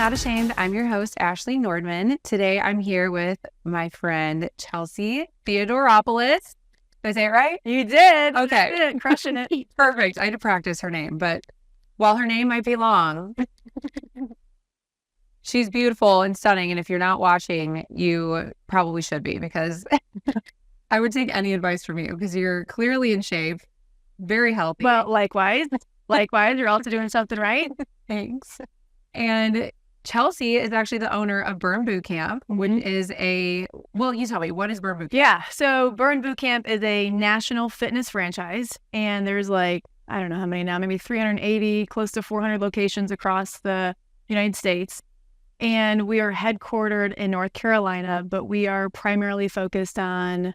Not Ashamed. I'm your host, Ashley Nordman. Today, I'm here with my friend, Chelsea Theodoropoulos. Did I say it right? You did. Okay. You did. Crushing it. Perfect. I had to practice her name, but while her name might be long, she's beautiful and stunning. And if you're not watching, you probably should be, because I would take any advice from you because you're clearly in shape, very healthy. Well, likewise. Likewise, you're also doing something right. Thanks. And Chelsea is actually the owner of Burn Boot Camp, which is well, you tell me, what is Burn Boot Camp? Yeah. So Burn Boot Camp is a national fitness franchise. And there's I don't know how many now, maybe 380, close to 400 locations across the United States. And we are headquartered in North Carolina, but we are primarily focused on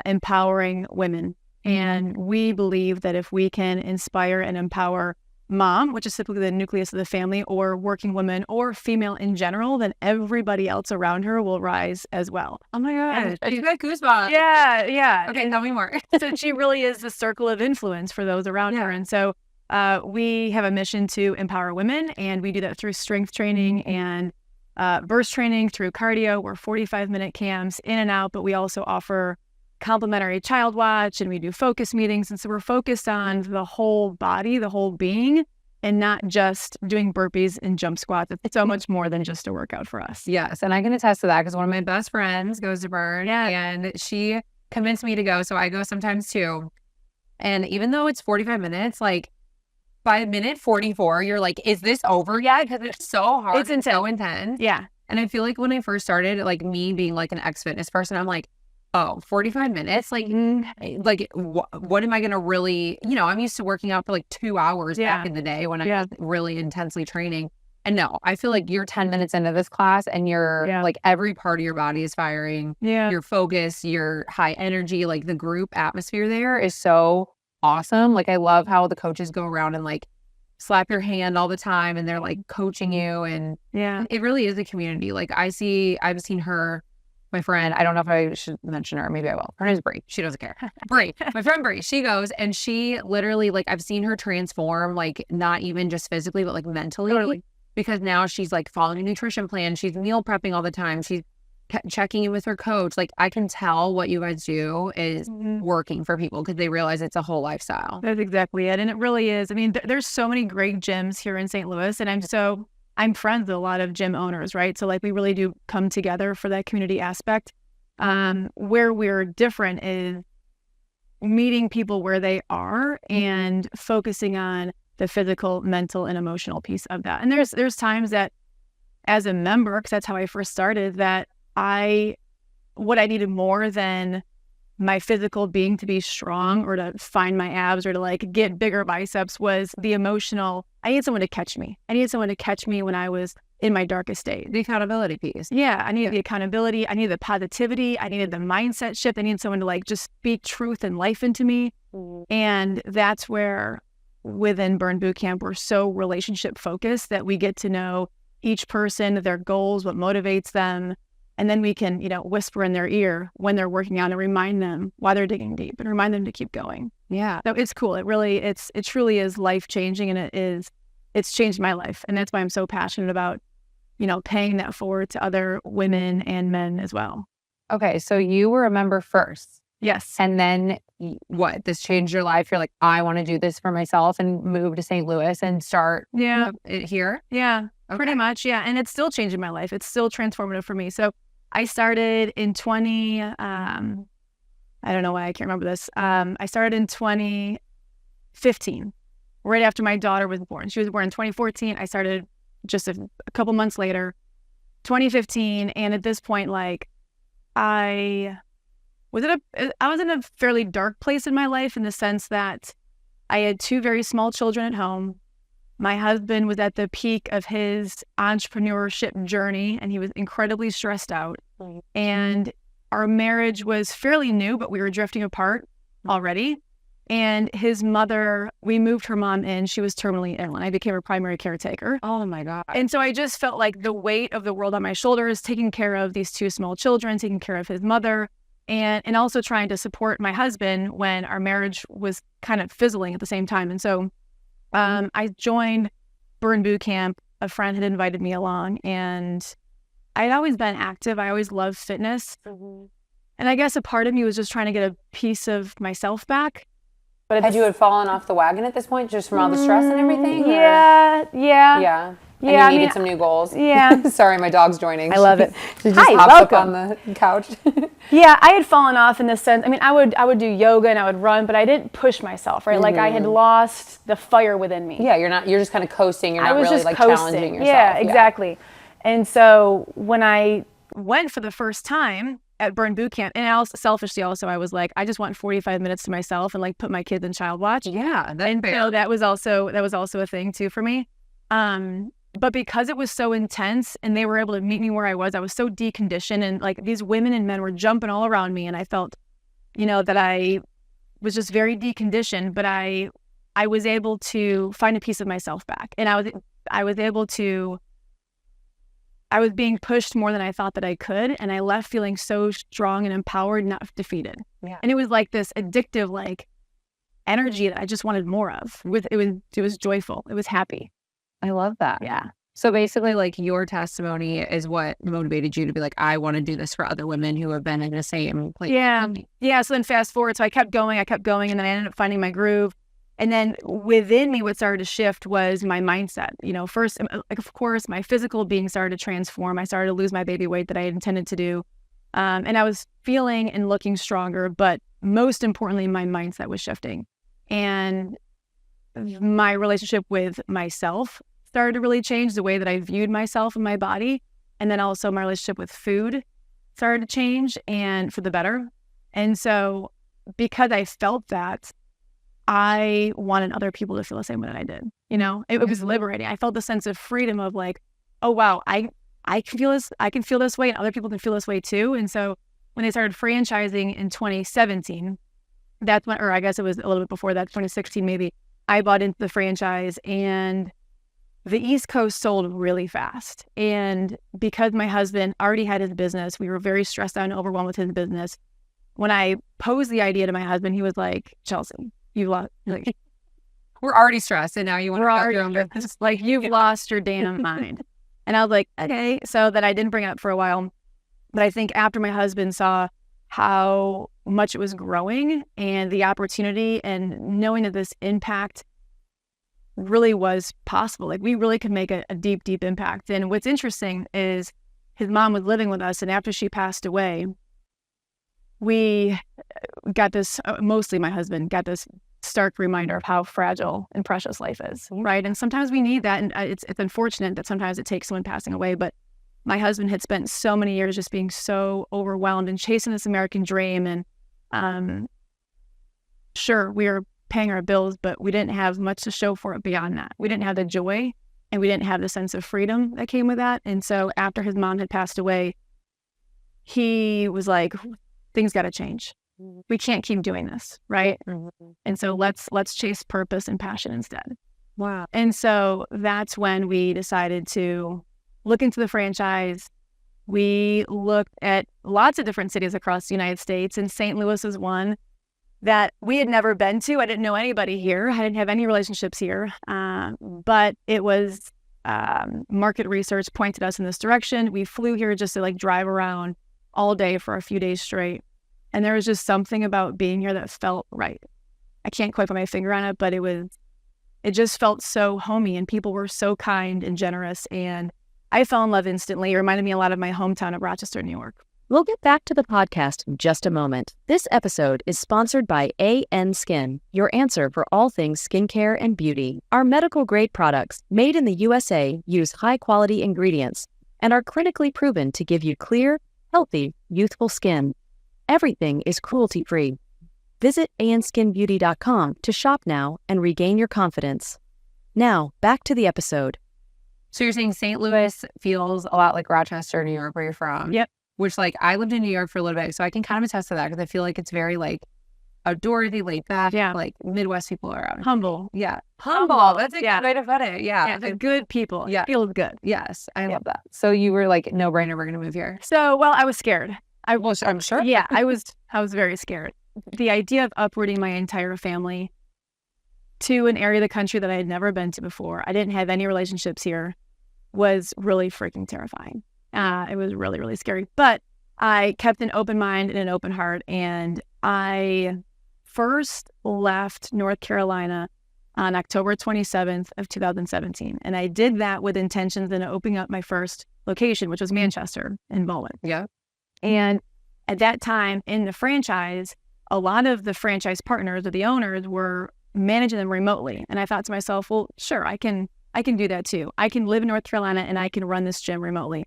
empowering women. And we believe that if we can inspire and empower mom, which is typically the nucleus of the family, or working women, or female in general, then everybody else around her will rise as well. Oh my gosh. You got goosebumps. Yeah, yeah. Okay, tell me more. So she really is the circle of influence for those around her. And so we have a mission to empower women, and we do that through strength training and burst training, through cardio. We're 45-minute camps in and out, but we also offer complimentary child watch, and we do focus meetings. And so we're focused on the whole body, the whole being, and not just doing burpees and jump squats. It's so much more than just a workout for us. Yes. And I can attest to that because one of my best friends goes to Burn, and she convinced me to go. So I go sometimes too. And even though it's 45 minutes, by minute 44, you're like, is this over yet? Because it's so hard. It's intense. So intense. Yeah. And I feel like when I first started, me being an ex-fitness person, I'm like, oh, 45 minutes? What am I going to really, I'm used to working out for 2 hours back in the day when I was really intensely training. And no, I feel like you're 10 minutes into this class and you're every part of your body is firing. Yeah. Your focus, your high energy, the group atmosphere there is so awesome. I love how the coaches go around and slap your hand all the time, and they're coaching you. And it really is a community. I've seen her, my friend, I don't know if I should mention her. Maybe I will. Her name's Brie. She doesn't care. Brie, my friend Brie, she goes and she literally, I've seen her transform, not even just physically, but mentally. Totally. Because now she's following a nutrition plan. She's meal prepping all the time. She's checking in with her coach. I can tell what you guys do is working for people because they realize it's a whole lifestyle. That's exactly it. And it really is. I mean, there's so many great gyms here in St. Louis, and I'm friends with a lot of gym owners, right? So we really do come together for that community aspect. Where we're different is meeting people where they are and focusing on the physical, mental, and emotional piece of that. And there's times that as a member, because that's how I first started, that what I needed more than my physical being to be strong or to find my abs or to get bigger biceps was the emotional. I needed someone to catch me. I needed someone to catch me when I was in my darkest days. The accountability piece. Yeah, I needed the accountability. I needed the positivity. I needed the mindset shift. I needed someone to just speak truth and life into me. And that's where within Burn Boot Camp, we're so relationship focused that we get to know each person, their goals, what motivates them. And then we can, whisper in their ear when they're working out and remind them why they're digging deep and remind them to keep going. Yeah. So it's cool. It truly is life changing, and it's changed my life. And that's why I'm so passionate about, paying that forward to other women and men as well. Okay. So you were a member first. Yes. And then what? This changed your life. You're like, I want to do this for myself and move to St. Louis and start it here. Yeah. Okay. Pretty much. Yeah. And it's still changing my life. It's still transformative for me. So I started in I don't know why I can't remember this. I started in 2015, right after my daughter was born. She was born in 2014. I started just a couple months later, 2015. And at this point, I was in a fairly dark place in my life, in the sense that I had 2 very small children at home. My husband was at the peak of his entrepreneurship journey, and he was incredibly stressed out. And our marriage was fairly new, but we were drifting apart already. And his mother, we moved her mom in. She was terminally ill, and I became her primary caretaker. Oh my God. And so I just felt like the weight of the world on my shoulders, taking care of these 2 small children, taking care of his mother, and also trying to support my husband when our marriage was kind of fizzling at the same time. And so I joined Burn Boot Camp a friend had invited me along, and I'd always been active. I always loved fitness. And I guess a part of me was just trying to get a piece of myself back. But had you fallen off the wagon at this point, just from all the stress and everything? Yeah. And you needed some new goals? Yeah. Sorry, my dog's joining. I love it. She just hops up on the couch. Yeah, I had fallen off in the sense, I mean, I would do yoga and I would run, but I didn't push myself, right? Like I had lost the fire within me. Yeah, you're just kind of coasting. You're not really like challenging yourself. Yeah, exactly. And so when I went for the first time at Burn Boot Camp, and also selfishly also, I was like, I just want 45 minutes to myself and like put my kids in child watch. Yeah, and so that was also a thing too for me. But because it was so intense and they were able to meet me where I was so deconditioned, and like these women and men were jumping all around me, and I felt, that I was just very deconditioned, but I was able to find a piece of myself back, and I was being pushed more than I thought that I could, and I left feeling so strong and empowered, not defeated. Yeah. And it was like this addictive like energy that I just wanted more of. It was joyful. It was happy. I love that. Yeah. So basically, like, your testimony is what motivated you to be like, I want to do this for other women who have been in the same place. Yeah. So then fast forward. So I kept going, and then I ended up finding my groove. And then within me, what started to shift was my mindset. First, like, of course, my physical being started to transform. I started to lose my baby weight that I had intended to do. And I was feeling and looking stronger, but most importantly, my mindset was shifting. And my relationship with myself started to really change, the way that I viewed myself and my body. And then also my relationship with food started to change, and for the better. And so because I felt that, I wanted other people to feel the same way that I did. It was liberating. I felt the sense of freedom of like, oh wow, I can feel this. I can feel this way, and other people can feel this way too. And so when they started franchising in 2017, that's when, or I guess it was a little bit before that, 2016 maybe, I bought into the franchise, and the East Coast sold really fast. And because my husband already had his business, we were very stressed out and overwhelmed with his business. When I posed the idea to my husband, he was like, Chelsea, you lost, like, we're already stressed, and now you want to have your own business. Like, you've lost your damn mind. And I was like, okay. So that I didn't bring it up for a while. But I think after my husband saw how much it was growing and the opportunity, and knowing that this impact really was possible, like we really could make a deep, deep impact. And what's interesting is his mom was living with us, and after she passed away, we got this, mostly my husband, got this stark reminder of how fragile and precious life is, right? And sometimes we need that, and it's unfortunate that sometimes it takes someone passing away, but my husband had spent so many years just being so overwhelmed and chasing this American dream, and sure, we were paying our bills, but we didn't have much to show for it beyond that. We didn't have the joy, and we didn't have the sense of freedom that came with that. And so after his mom had passed away, he was like, things got to change. We can't keep doing this, right? And so let's chase purpose and passion instead. Wow. And so that's when we decided to look into the franchise. We looked at lots of different cities across the United States, and St. Louis is one that we had never been to. I didn't know anybody here. I didn't have any relationships here. But it was market research pointed us in this direction. We flew here just to like drive around all day for a few days straight. And there was just something about being here that felt right. I can't quite put my finger on it, but it just felt so homey, and people were so kind and generous. And I fell in love instantly. It reminded me a lot of my hometown of Rochester, New York. We'll get back to the podcast in just a moment. This episode is sponsored by AN Skin, your answer for all things skincare and beauty. Our medical-grade products, made in the USA, use high-quality ingredients and are clinically proven to give you clear, healthy, youthful skin. Everything is cruelty-free. Visit anskinbeauty.com to shop now and regain your confidence. Now, back to the episode. So you're saying St. Louis feels a lot like Rochester, New York, where you're from? Yep. Which, like, I lived in New York for a little bit, so I can kind of attest to that, because I feel like it's very, like, outdoorsy, laid back. Yeah. Like, Midwest people are humble. Yeah. Humble. That's a good way to put it. Yeah. The good people. Yeah. Feels good. Yes. I love that. So you were like, no brainer, we're going to move here. So, well, I was scared. I'm sure. Yeah, I was very scared. The idea of uprooting my entire family to an area of the country that I had never been to before. I didn't have any relationships here. was really freaking terrifying. It was really, really scary. But I kept an open mind and an open heart. And I first left North Carolina on October 27th of 2017. And I did that with intentions in opening up my first location, which was Manchester in Baldwin. Yeah. And at that time in the franchise, a lot of the franchise partners or the owners were managing them remotely. And I thought to myself, well, sure, I can do that too. I can live in North Carolina and I can run this gym remotely.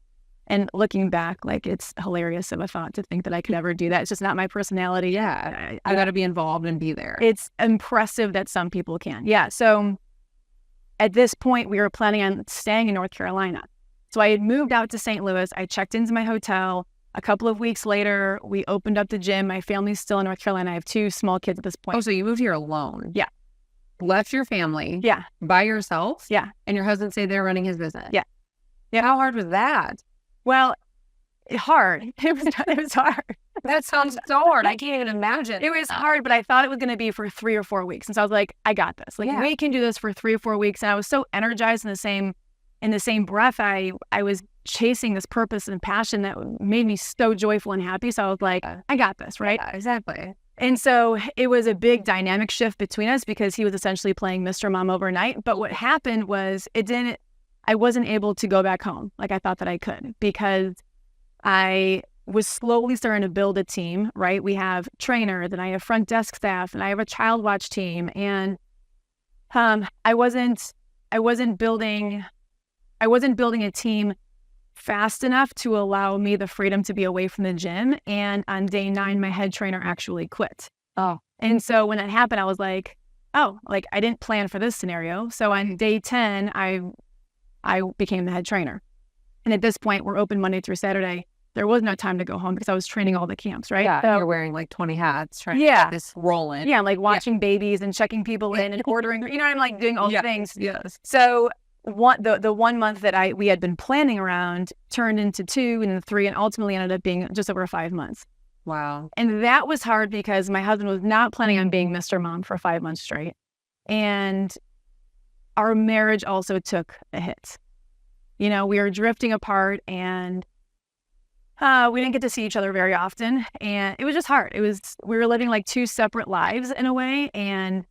And looking back, like, it's hilarious of a thought to think that I could ever do that. It's just not my personality. Yeah. I got to be involved and be there. It's impressive that some people can. Yeah. So at this point, we were planning on staying in North Carolina. So I had moved out to St. Louis. I checked into my hotel. A couple of weeks later, we opened up the gym. My family's still in North Carolina. I have 2 small kids at this point. Oh, so you moved here alone? Yeah. Left your family? Yeah. By yourself? Yeah. And your husband say they're running his business? Yeah. Yeah. How hard was that? Well, hard. It was hard. That sounds so hard. I can't even imagine. It was hard, but I thought it was going to be for 3 or 4 weeks. And so I was like, I got this. Like, we can do this for 3 or 4 weeks. And I was so energized in the same breath. I was chasing this purpose and passion that made me so joyful and happy. So I was like, I got this, right? Yeah, exactly. And so it was a big dynamic shift between us because he was essentially playing Mr. Mom overnight. But what happened was I wasn't able to go back home like I thought that I could, because I was slowly starting to build a team, right? We have trainers and I have front desk staff and I have a child watch team. And I wasn't building a team fast enough to allow me the freedom to be away from the gym. And on day 9, my head trainer actually quit. Oh. And so when that happened, I was like, oh, like, I didn't plan for this scenario. So on day 10, I became the head trainer. And at this point, we're open Monday through Saturday. There was no time to go home because I was training all the camps, right? Yeah, so, you're wearing like 20 hats, trying to get this rolling. Yeah, I'm like watching babies and checking people in and ordering, I'm like doing all the things. Yes. So the 1 month that we had been planning around turned into 2 and then 3 and ultimately ended up being just over 5 months. Wow. And that was hard because my husband was not planning on being Mr. Mom for 5 months straight. And our marriage also took a hit. We were drifting apart and we didn't get to see each other very often. And it was just hard. We were living like 2 separate lives in a way. And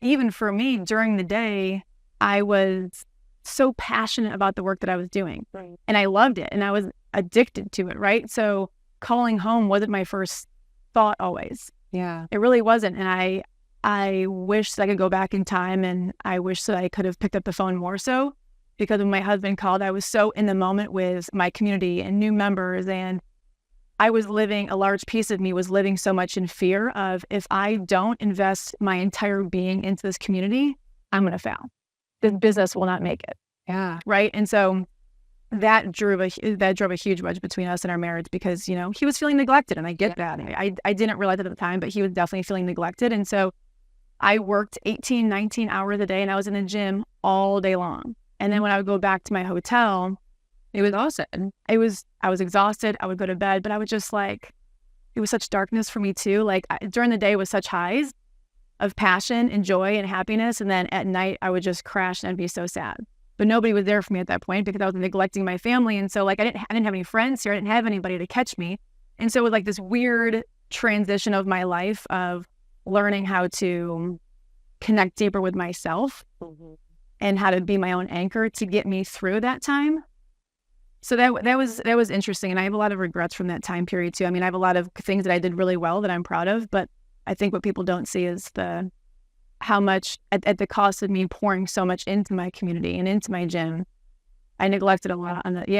even for me during the day, I was so passionate about the work that I was doing. Right. And I loved it and I was addicted to it, right? So calling home wasn't my first thought always. Yeah. It really wasn't. And I wish that I could go back in time, and I wish that I could have picked up the phone more so, because when my husband called, I was so in the moment with my community and new members, and a large piece of me was living so much in fear of, if I don't invest my entire being into this community, I'm going to fail. This business will not make it. Yeah. Right. And so that drove a huge wedge between us and our marriage, because, he was feeling neglected, and I get that. I didn't realize it at the time, but he was definitely feeling neglected. And so I worked 18, 19 hours a day, and I was in the gym all day long. And then when I would go back to my hotel, it was awesome. I was exhausted. I would go to bed, but I would just it was such darkness for me too. Like during the day was such highs of passion and joy and happiness. And then at night I would just crash and I'd be so sad. But nobody was there for me at that point because I was neglecting my family. And so I didn't have any friends here. I didn't have anybody to catch me. And so it was like this weird transition of my life of learning how to connect deeper with myself. Mm-hmm. And how to be my own anchor to get me through that time. So that was interesting. And I have a lot of regrets from that time period too. I mean, I have a lot of things that I did really well that I'm proud of, but I think what people don't see is how much at the cost of me pouring so much into my community and into my gym, I neglected a lot on that.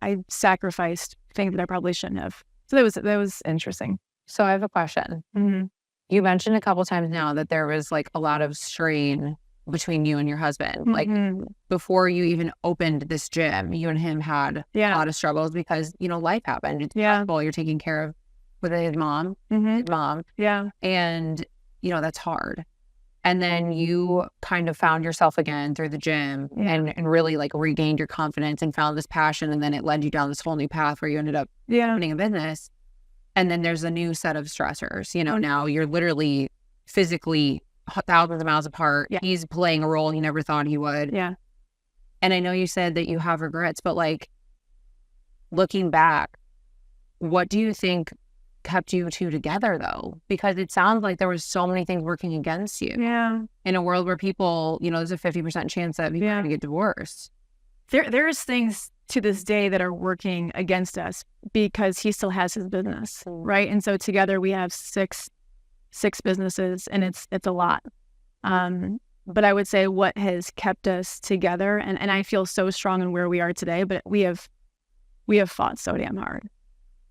I sacrificed things that I probably shouldn't have. So that was interesting. So I have a question. Mm-hmm. You mentioned a couple times now that there was like a lot of strain between you and your husband. Mm-hmm. Like before you even opened this gym, you and him had a lot of struggles because, life happened. It's possible you're taking care of with his mom. Yeah. And, that's hard. And then you kind of found yourself again through the gym and really like regained your confidence and found this passion. And then it led you down this whole new path where you ended up opening a business. And then there's a new set of stressors. Now you're literally physically thousands of miles apart. Yeah. He's playing a role he never thought he would. Yeah. And I know you said that you have regrets, but like looking back, what do you think kept you two together though? Because it sounds like there was so many things working against you. Yeah. In a world where people, you know, there's a 50% chance that people are going to get divorced. There's things to this day that are working against us because he still has his business, right? And so together we have six businesses, and it's a lot. But I would say what has kept us together, and I feel so strong in where we are today, but we have fought so damn hard.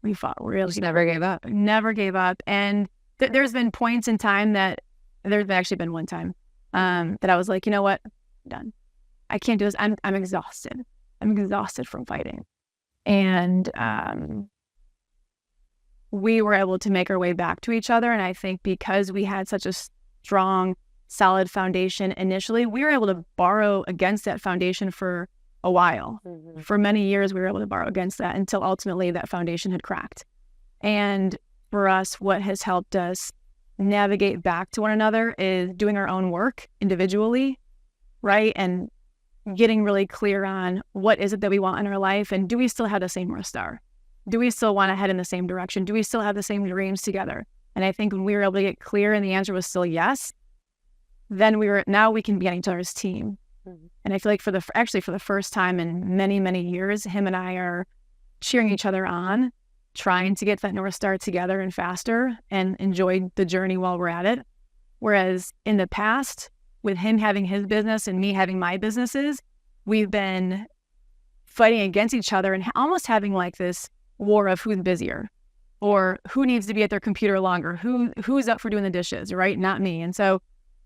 We fought really. Just never gave up. Never gave up. And there's been points in time that, there's actually been one time that I was like, you know what? I'm done. I can't do this. I'm exhausted. I'm exhausted from fighting. And we were able to make our way back to each other. And I think because we had such a strong, solid foundation initially, we were able to borrow against that foundation for a while. For many years, we were able to borrow against that until ultimately that foundation had cracked. And for us, what has helped us navigate back to one another is doing our own work individually, right? And getting really clear on what is it that we want in our life, and do we still have the same North Star? Do we still want to head in the same direction? Do we still have the same dreams together? And I think when we were able to get clear and the answer was still yes, then now we can be on each other's team. And I feel like for the first time in many, many years, him and I are cheering each other on, trying to get that North Star together and faster, and enjoy the journey while we're at it. Whereas in the past, with him having his business and me having my businesses, we've been fighting against each other and almost having like this war of who's busier, or who needs to be at their computer longer, who's up for doing the dishes, right? Not me. And so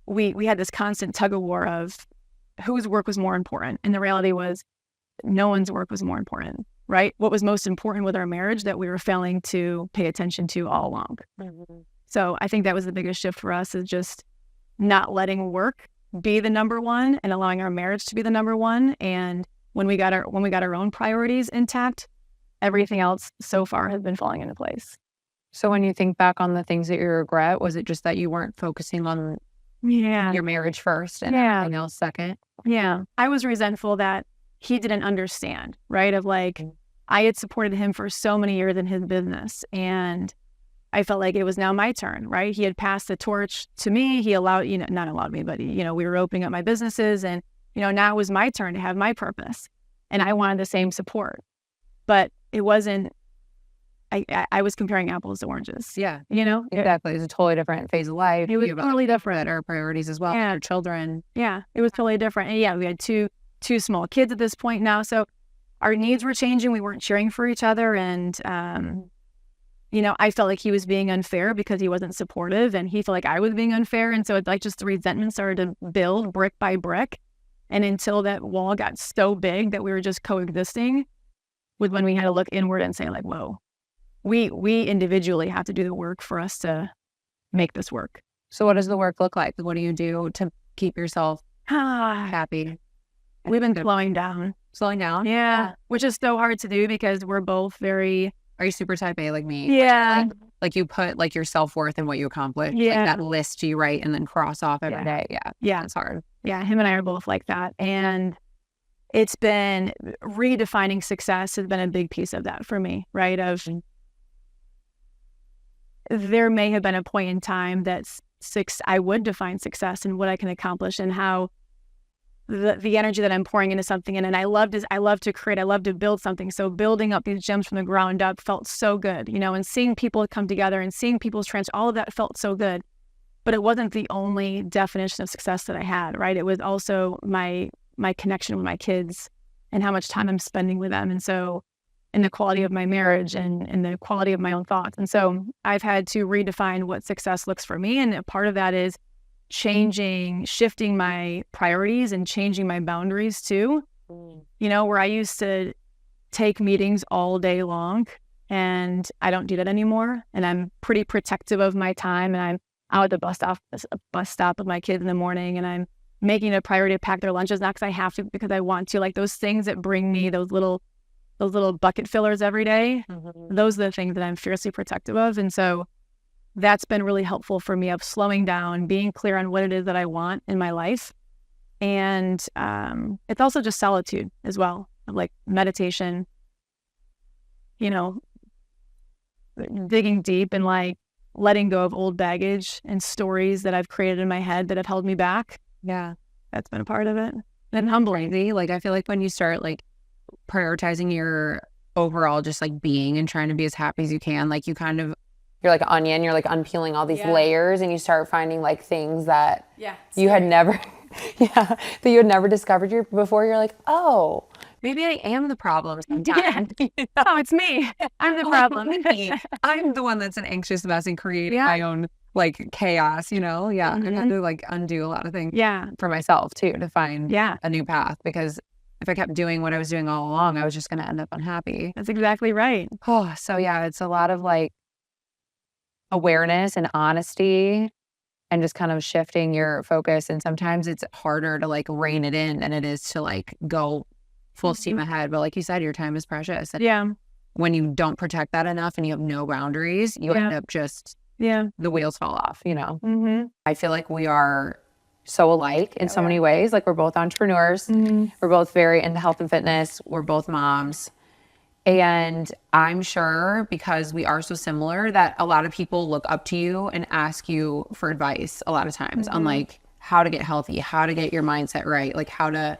we had this constant tug of war of whose work was more important. And the reality was no one's work was more important, right? What was most important with our marriage that we were failing to pay attention to all along. So I think that was the biggest shift for us, is just not letting work be the number one and allowing our marriage to be the number one. And when we got our own priorities intact, everything else so far has been falling into place. So when you think back on the things that you regret, was it just that you weren't focusing on your marriage first and everything else second? Yeah. I was resentful that he didn't understand, right? Of like, I had supported him for so many years in his business, and I felt like it was now my turn, right? He had passed the torch to me. He allowed, not allowed me, but, we were opening up my businesses, and, now it was my turn to have my purpose, and I wanted the same support. But it wasn't, I was comparing apples to oranges. Yeah. Exactly. It's a totally different phase of life. It was totally different. Our priorities as well. Yeah. Our children. Yeah. It was totally different. And yeah, we had two small kids at this point now. So our needs were changing. We weren't cheering for each other. And, I felt like he was being unfair because he wasn't supportive, and he felt like I was being unfair. And so it's like just the resentment started to build brick by brick. And until that wall got so big that we were just coexisting, was when we had to look inward and say like, whoa, we individually have to do the work for us to make this work. So what does the work look like? What do you do to keep yourself happy? We've been slowing down. Slowing down? Yeah. Which is so hard to do because we're both very... Are you super type A like me? Yeah. Like you put like your self-worth and what you accomplished. Yeah. Like that list you write and then cross off every day. Yeah. Yeah. It's hard. Yeah. Him and I are both like that. And it's been redefining success has been a big piece of that for me, right? Of there may have been a point in time that I would define success and what I can accomplish and how the energy that I'm pouring into something. And I love to create, I love to build something. So building up these gems from the ground up felt so good, and seeing people come together and seeing people's all of that felt so good. But it wasn't the only definition of success that I had, right? It was also my connection with my kids and how much time I'm spending with them. And so, and the quality of my marriage and the quality of my own thoughts. And so I've had to redefine what success looks for me. And a part of that is shifting my priorities and changing my boundaries too. Where I used to take meetings all day long, and I don't do that anymore. And I'm pretty protective of my time, and I'm out at the bus stop with my kids in the morning, and I'm making it a priority to pack their lunches, not because I have to, because I want to. Like those things that bring me those little bucket fillers every day, those are the things that I'm fiercely protective of. And so that's been really helpful for me, of slowing down, being clear on what it is that I want in my life, And it's also just solitude as well, like meditation, digging deep and like letting go of old baggage and stories that I've created in my head that have held me back. Yeah. That's been a part of it. And humbling. Like, I feel like when you start like prioritizing your overall just like being and trying to be as happy as you can, like you're like an onion, you're like unpeeling all these layers, and you start finding like things that you had never that you had never discovered before. You're like, oh, maybe I am the problem sometimes. Oh, it's me. I'm the problem. I'm the one that's an anxious mess and creating my own like chaos, I had to like undo a lot of things for myself too, to find a new path, because if I kept doing what I was doing all along, I was just going to end up unhappy. That's exactly right. Oh, so it's a lot of like awareness and honesty and just kind of shifting your focus. And sometimes it's harder to like rein it in than it is to like go full steam ahead. But like you said, your time is precious. And when you don't protect that enough and you have no boundaries, you end up just, the wheels fall off, I feel like we are so alike in so many ways. Like, we're both entrepreneurs. We're both very into health and fitness. We're both moms. And I'm sure because we are so similar that a lot of people look up to you and ask you for advice a lot of times on like how to get healthy, how to get your mindset right, like how to,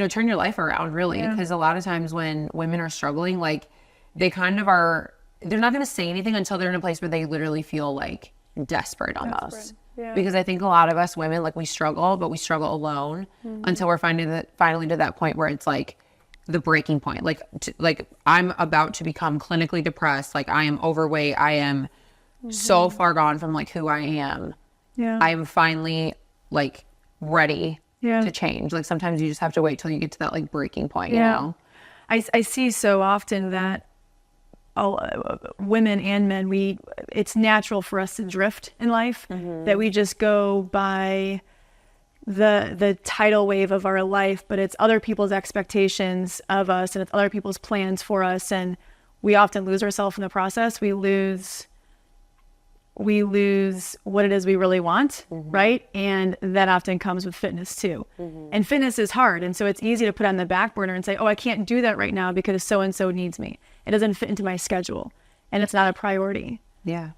turn your life around, really. Because a lot of times when women are struggling, like they kind of are, they're not going to say anything until they're in a place where they literally feel like desperate almost. Because I think a lot of us women, like, we struggle, but we struggle alone until we're finally to that point where it's like the breaking point. Like, I'm about to become clinically depressed. Like, I am overweight. I am so far gone from like who I am. I am finally like ready to change. Like, sometimes you just have to wait till you get to that like breaking point, you know? I see so often that women and men, it's natural for us to drift in life, that we just go by the tidal wave of our life, but it's other people's expectations of us, and it's other people's plans for us, and we often lose ourselves in the process. We lose what it is we really want, right? And that often comes with fitness too. And fitness is hard, and so it's easy to put on the back burner and say, oh, I can't do that right now because so-and-so needs me. It doesn't fit into my schedule, and it's not a priority. Yeah.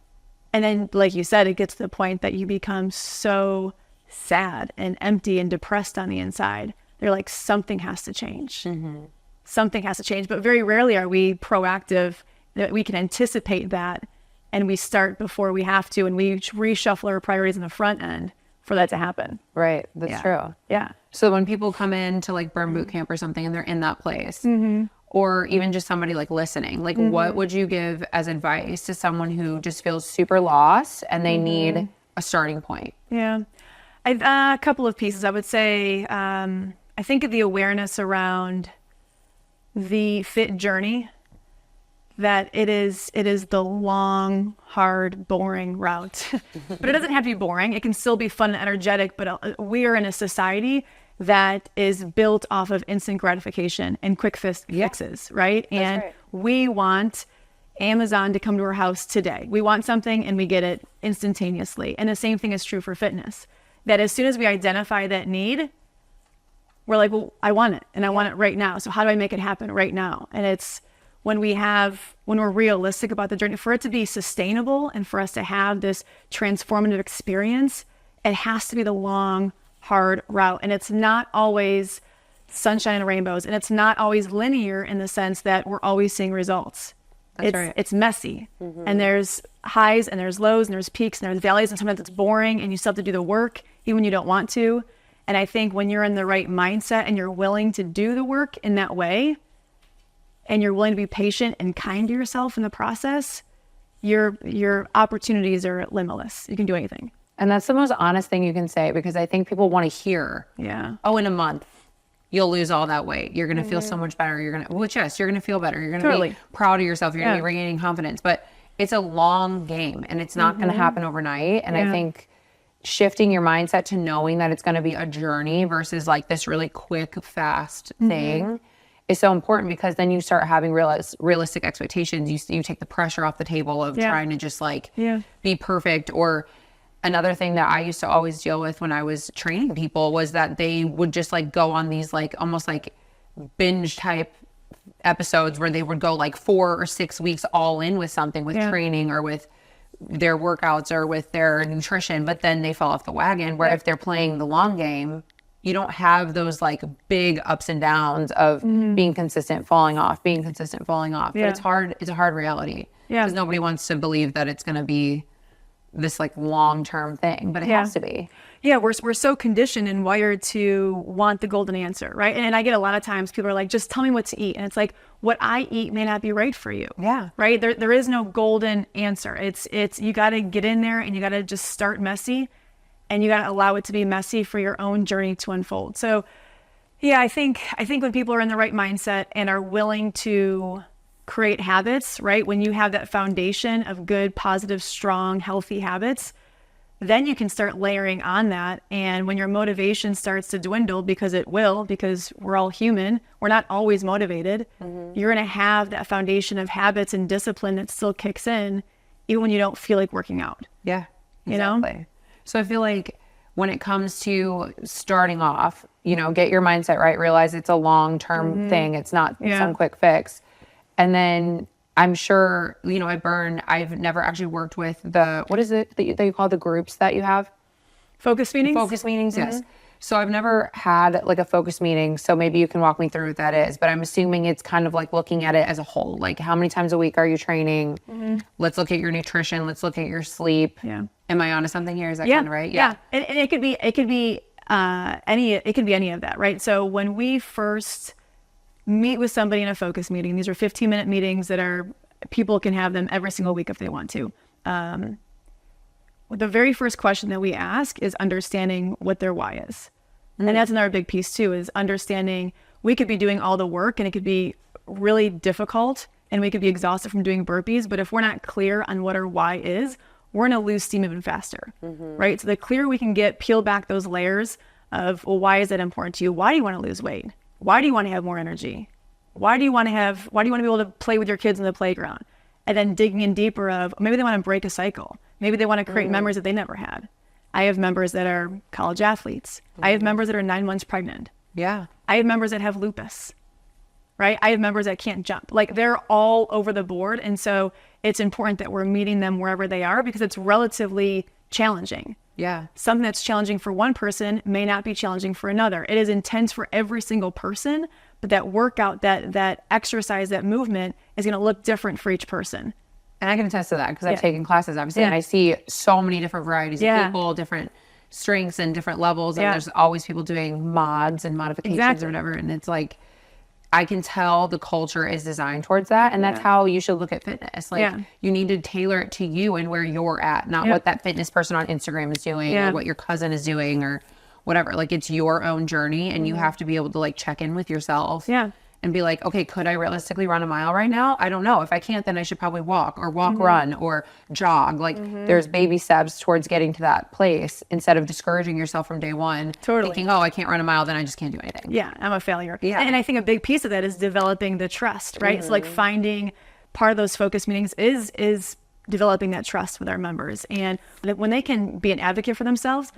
And then, like you said, it gets to the point that you become so sad and empty and depressed on the inside. They're like, something has to change. Something has to change. But very rarely are we proactive, that we can anticipate that, and we start before we have to, and we reshuffle our priorities in the front end for that to happen. Right. That's true. Yeah. So when people come in to like burn boot camp or something and they're in that place, or even just somebody like listening, like what would you give as advice to someone who just feels super lost and they need a starting point? Yeah. A couple of pieces. I would say, I think of the awareness around the fit journey, that it is the long, hard, boring route. But it doesn't have to be boring. It can still be fun and energetic, but we are in a society that is built off of instant gratification and quick fixes, right? And we want Amazon to come to our house today. We want something and we get it instantaneously. And the same thing is true for fitness. That as soon as we identify that need, we're like, well, I want it, and I want it right now. So how do I make it happen right now? And it's when we're realistic about the journey, for it to be sustainable and for us to have this transformative experience, it has to be the long, hard route. And it's not always sunshine and rainbows, and it's not always linear in the sense that we're always seeing results. It's messy, and there's highs and there's lows and there's peaks and there's valleys, and sometimes it's boring and you still have to do the work even when you don't want to. And I think when you're in the right mindset and you're willing to do the work in that way, and you're willing to be patient and kind to yourself in the process, your opportunities are limitless. You can do anything. And that's the most honest thing you can say, because I think people want to hear, oh, in a month, you'll lose all that weight. You're going to feel so much better. You're going to feel better. You're going to be proud of yourself. You're going to be regaining confidence. But it's a long game, and it's not going to happen overnight. And I think shifting your mindset to knowing that it's going to be a journey versus like this really quick, fast thing is so important, because then you start having realistic expectations. You take the pressure off the table of trying to just like be perfect, or another thing that I used to always deal with when I was training people was that they would just like go on these like almost like binge type episodes where they would go like 4 or 6 weeks all in with something, with training or with their workouts or with their nutrition, but then they fell off the wagon. Where if they're playing the long game, you don't have those like big ups and downs of being consistent, falling off, being consistent, falling off. But it's hard. It's a hard reality because nobody wants to believe that it's going to be this like long-term thing, but it has to be. Yeah, we're so conditioned and wired to want the golden answer, right? And I get a lot of times people are like, just tell me what to eat. And it's like, what I eat may not be right for you. Yeah. Right? There is no golden answer. It's you got to get in there and you got to just start messy, and you got to allow it to be messy for your own journey to unfold. So yeah, I think when people are in the right mindset and are willing to create habits, right? When you have that foundation of good, positive, strong, healthy habits, then you can start layering on that. And when your motivation starts to dwindle, because it will, because we're all human, we're not always motivated, you're going to have that foundation of habits and discipline that still kicks in even when you don't feel like working out. Yeah, exactly. You know? So I feel like when it comes to starting off, you know, get your mindset right, realize it's a long-term thing. It's not some quick fix. And then I'm sure, you know, I've never actually worked with what is it that you call the groups that you have? Focus meetings? Focus meetings, yes. So I've never had like a focus meeting. So maybe you can walk me through what that is. But I'm assuming it's kind of like looking at it as a whole. Like, how many times a week are you training? Let's look at your nutrition. Let's look at your sleep. Yeah. Am I onto something here? Is that kind of right? Yeah. And it could be any of that, right? So when we first meet with somebody in a focus meeting, these are 15-minute meetings that people can have them every single week if they want to. The very first question that we ask is understanding what their why is. And that's another big piece too, is understanding we could be doing all the work and it could be really difficult and we could be exhausted from doing burpees. But if we're not clear on what our why is, we're going to lose steam even faster, right? So the clearer we can peel back those layers of, well, why is that important to you? Why do you want to lose weight? Why do you want to have more energy? Why do you want to be able to play with your kids in the playground? And then digging in deeper of, maybe they want to break a cycle. Maybe they want to create memories that they never had. I have members that are college athletes. I have members that are 9 months pregnant. Yeah. I have members that have lupus, right? I have members that can't jump. Like, they're all over the board. And so it's important that we're meeting them wherever they are because it's relatively challenging. Yeah. Something that's challenging for one person may not be challenging for another. It is intense for every single person, but that workout, that exercise, that movement is going to look different for each person. And I can attest to that because I've taken classes, obviously, and I see so many different varieties of people, different strengths and different levels. And there's always people doing mods and modifications or whatever. And it's like, I can tell the culture is designed towards that. And that's how you should look at fitness. Like, you need to tailor it to you and where you're at, not what that fitness person on Instagram is doing or what your cousin is doing or whatever. Like, it's your own journey and you have to be able to like check in with yourself and be like, okay, could I realistically run a mile right now? I don't know. If I can't, then I should probably walk, run, or jog. Like, there's baby steps towards getting to that place instead of discouraging yourself from day one. Thinking, oh, I can't run a mile, then I just can't do anything. Yeah, I'm a failure. Yeah. And I think a big piece of that is developing the trust, right? So like finding part of those focus meetings is developing that trust with our members. And when they can be an advocate for themselves,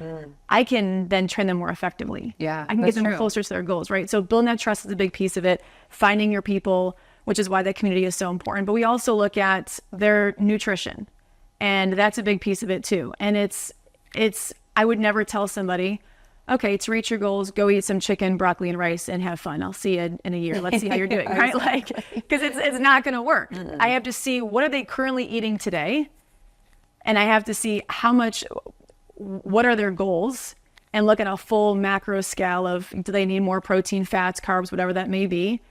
I can then train them more effectively. Yeah, I can get them closer to their goals, right? So building that trust is a big piece of it. Finding your people, which is why that community is so important. But we also look at their nutrition, and that's a big piece of it too. And it's I would never tell somebody, okay, to reach your goals, go eat some chicken, broccoli, and rice and have fun. I'll see you in a year. Let's see how you're doing, right? Like, because it's not going to work. I have to see what are they currently eating today, and I have to see what are their goals, and look at a full macro scale of, do they need more protein, fats, carbs, whatever that may be,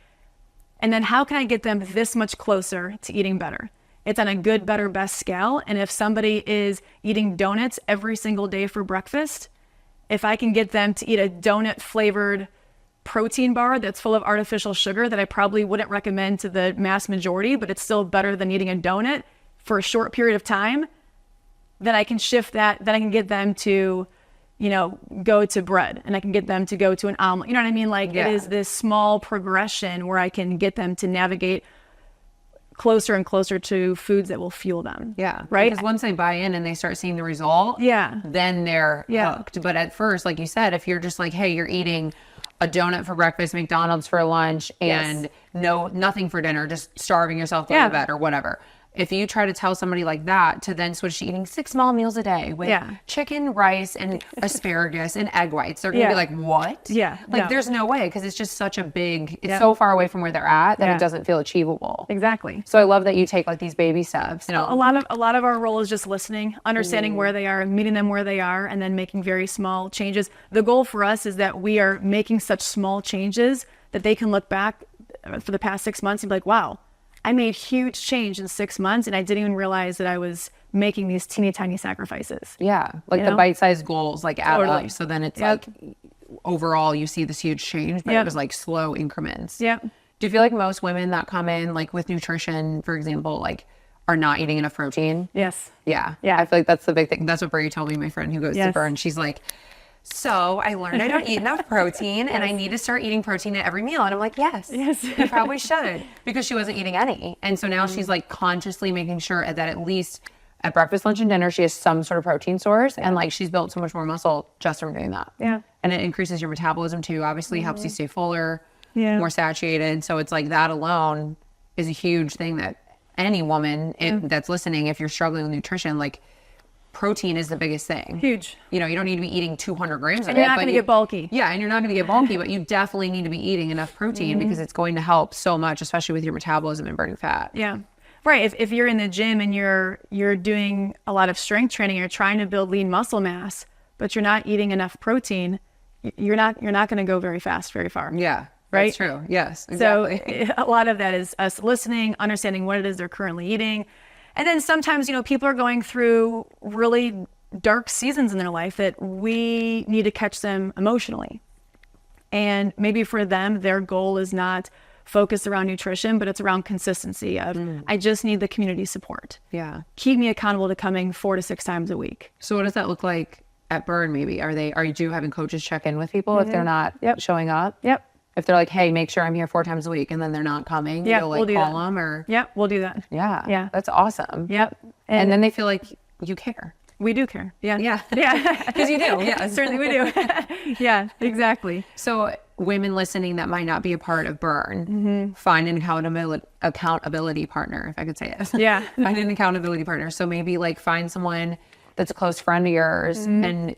and then how can I get them this much closer to eating better? It's on a good, better, best scale. And if somebody is eating donuts every single day for breakfast, if I can get them to eat a donut flavored protein bar that's full of artificial sugar that I probably wouldn't recommend to the mass majority, but it's still better than eating a donut for a short period of time, then I can shift that. Then I can get them to, go to bread, and I can get them to go to an omelet. You know what I mean? Like, it is this small progression where I can get them to navigate closer and closer to foods that will fuel them. Yeah. Right. Because once they buy in and they start seeing the result, then they're hooked. But at first, like you said, if you're just like, hey, you're eating a donut for breakfast, McDonald's for lunch, and nothing for dinner, just starving yourself to bed or whatever. If you try to tell somebody like that to then switch to eating 6 small meals a day with chicken, rice, and asparagus and egg whites, they're going to be like, what? Like, there's no way, because it's just such a big, it's so far away from where they're at that it doesn't feel achievable. Exactly. So I love that you take like these baby steps. You know, a lot of our role is just listening, understanding where they are, meeting them where they are, and then making very small changes. The goal for us is that we are making such small changes that they can look back for the past 6 months and be like, wow, I made huge change in 6 months, and I didn't even realize that I was making these teeny tiny sacrifices. Yeah, like the bite-sized goals like add up. So then it's like overall you see this huge change, but it was like slow increments. Yeah. Do you feel like most women that come in like with nutrition, for example, like are not eating enough protein? Yes. Yeah. I feel like that's the big thing. That's what Brie told me, my friend who goes to Burn. She's like, so I learned I don't eat enough protein and I need to start eating protein at every meal. And I'm like, yes, you probably should, because she wasn't eating any. And so now she's like consciously making sure that at least at breakfast, lunch, and dinner, she has some sort of protein source. And like she's built so much more muscle just from doing that. Yeah. And it increases your metabolism too. Obviously helps you stay fuller, more saturated. So it's like that alone is a huge thing that any woman that's listening, if you're struggling with nutrition, like protein is the biggest thing. Huge. You know, you don't need to be eating 200 grams of it. And you're not going to get bulky. Yeah, and you're not going to get bulky, but you definitely need to be eating enough protein because it's going to help so much, especially with your metabolism and burning fat. Yeah. Right. If you're in the gym and you're doing a lot of strength training, you're trying to build lean muscle mass, but you're not eating enough protein, you're not going to go very fast, very far. Yeah. Right? That's true. Yes, exactly. So a lot of that is us listening, understanding what it is they're currently eating. And then sometimes, you know, people are going through really dark seasons in their life that we need to catch them emotionally. And maybe for them, their goal is not focused around nutrition, but it's around consistency of, I just need the community support. Yeah. Keep me accountable to coming 4 to 6 times a week. So what does that look like at Burn maybe? Are you having coaches check in with people if they're not showing up? Yep. If they're like, hey, make sure I'm here 4 times a week, and then they're not coming, you'll like we'll call them or... Yep, we'll do that. Yeah. That's awesome. Yep. And then they feel like you care. We do care. Yeah. Yeah. Yeah. Because you do. Yeah. Certainly we do. Yeah, exactly. So women listening that might not be a part of Burn, find an accountability partner, if I could say it. Yeah. Find an accountability partner. So maybe like find someone that's a close friend of yours. And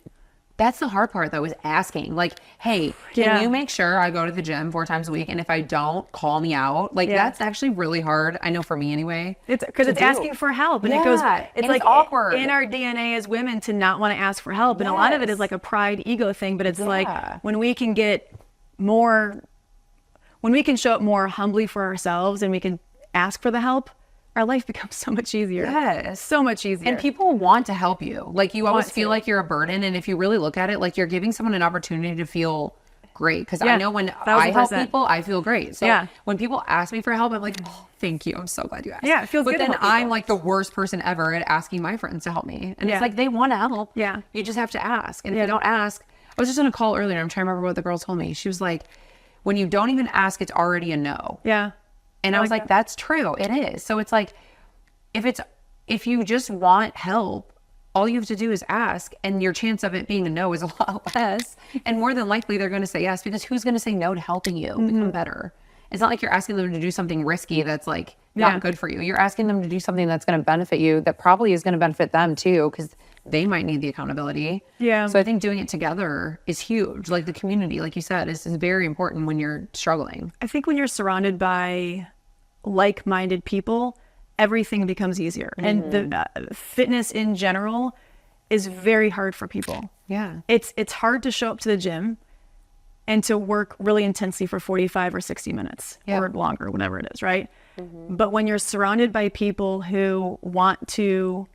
that's the hard part though, is asking like, hey, can you make sure I go to the gym 4 times a week? And if I don't, call me out. Like that's actually really hard. I know for me anyway. It's because it's asking for help. And it goes, it's like awkward in our DNA as women to not want to ask for help. And a lot of it is like a pride ego thing, but it's like when we can show up more humbly for ourselves and we can ask for the help, our life becomes so much easier. Yes. So much easier. And people want to help you. Like you always feel like you're a burden. And if you really look at it, like you're giving someone an opportunity to feel great. Because I know when I help people, I feel great. So when people ask me for help, I'm like, oh, thank you. I'm so glad you asked. Yeah, it feels good. But then I'm like the worst person ever at asking my friends to help me. And it's like, they want to help. Yeah. You just have to ask. And if you don't ask, I was just on a call earlier. I'm trying to remember what the girl told me. She was like, when you don't even ask, it's already a no. Yeah. And I was like, that's true. It is. So it's like, if you just want help, all you have to do is ask, and your chance of it being a no is a lot less. And more than likely, they're going to say yes, because who's going to say no to helping you become better? It's not like you're asking them to do something risky that's like not good for you. You're asking them to do something that's going to benefit you, that probably is going to benefit them too, because they might need the accountability. Yeah. So I think doing it together is huge. Like the community, like you said, is very important when you're struggling. I think when you're surrounded by like-minded people, everything becomes easier. And the fitness in general is very hard for people. Yeah. It's hard to show up to the gym and to work really intensely for 45 or 60 minutes or longer, whatever it is, right? But when you're surrounded by people who want to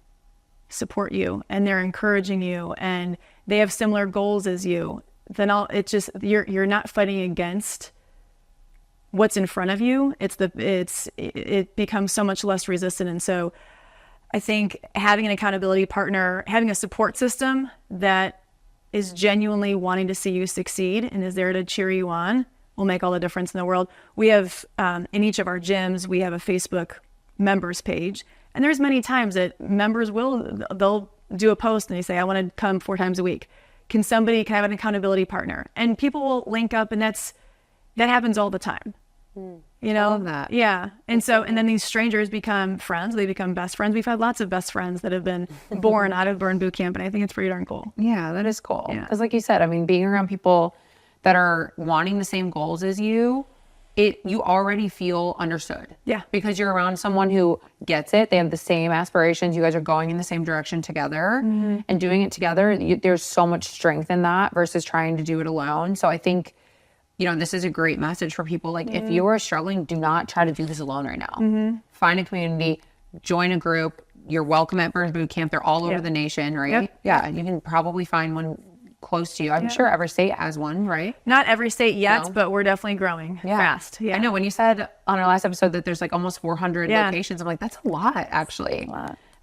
support you and they're encouraging you and they have similar goals as you, then you're not fighting against what's in front of you. It becomes so much less resistant. And so I think having an accountability partner, having a support system that is genuinely wanting to see you succeed and is there to cheer you on will make all the difference in the world. We have in each of our gyms, we have a Facebook members page. And there's many times that members they'll do a post and they say, I want to come 4 times a week. Can I have an accountability partner? And people will link up, and that happens all the time. You know, I love that. Yeah. And then these strangers become friends. They become best friends. We've had lots of best friends that have been born out of Burn Boot Camp, and I think it's pretty darn cool. Yeah, that is cool. Yeah. Because like you said, I mean, being around people that are wanting the same goals as you, you already feel understood. Yeah. Because you're around someone who gets it. They have the same aspirations. You guys are going in the same direction together and doing it together. There's so much strength in that versus trying to do it alone. So I think, this is a great message for people. Like, if you are struggling, do not try to do this alone right now. Find a community, join a group. You're welcome at Burn Boot Camp. They're all over the nation, right? Yep. Yeah, you can probably find one close to you. I'm sure every state has one, right? Not every state yet, but we're definitely growing fast. Yeah. I know when you said on our last episode that there's like almost 400 locations, I'm like, that's a lot, actually.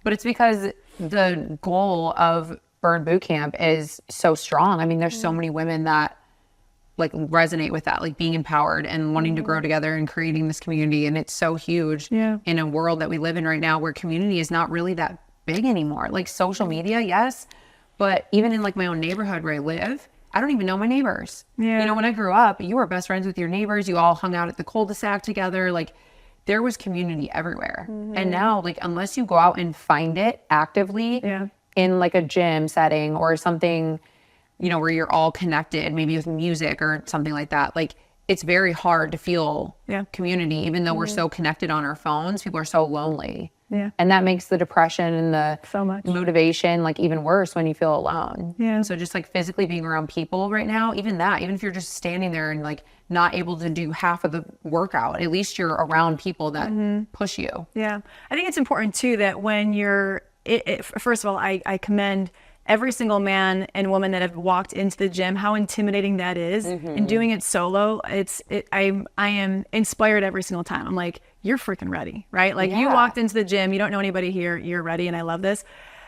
But it's because the goal of Burn Boot Camp is so strong. I mean, there's so many women that like resonate with that, like being empowered and wanting to grow together and creating this community. And it's so huge in a world that we live in right now where community is not really that big anymore. Like social media, yes, but even in like my own neighborhood where I live, I don't even know my neighbors. Yeah. When I grew up, you were best friends with your neighbors. You all hung out at the cul-de-sac together. Like there was community everywhere. And now, like, unless you go out and find it actively in like a gym setting or something, where you're all connected, maybe with music or something like that, like it's very hard to feel community, even though we're so connected on our phones. People are so lonely. Yeah. And that makes the depression and the so much motivation like even worse when you feel alone. Yeah. So just like physically being around people right now, even if you're just standing there and like not able to do half of the workout, at least you're around people that push you. Yeah. I think it's important too that when you're, first of all, I commend every single man and woman that have walked into the gym, how intimidating that is. And doing it solo, I am inspired every single time. I'm like, you're freaking ready, right? Like you walked into the gym, you don't know anybody here, you're ready. And I love this.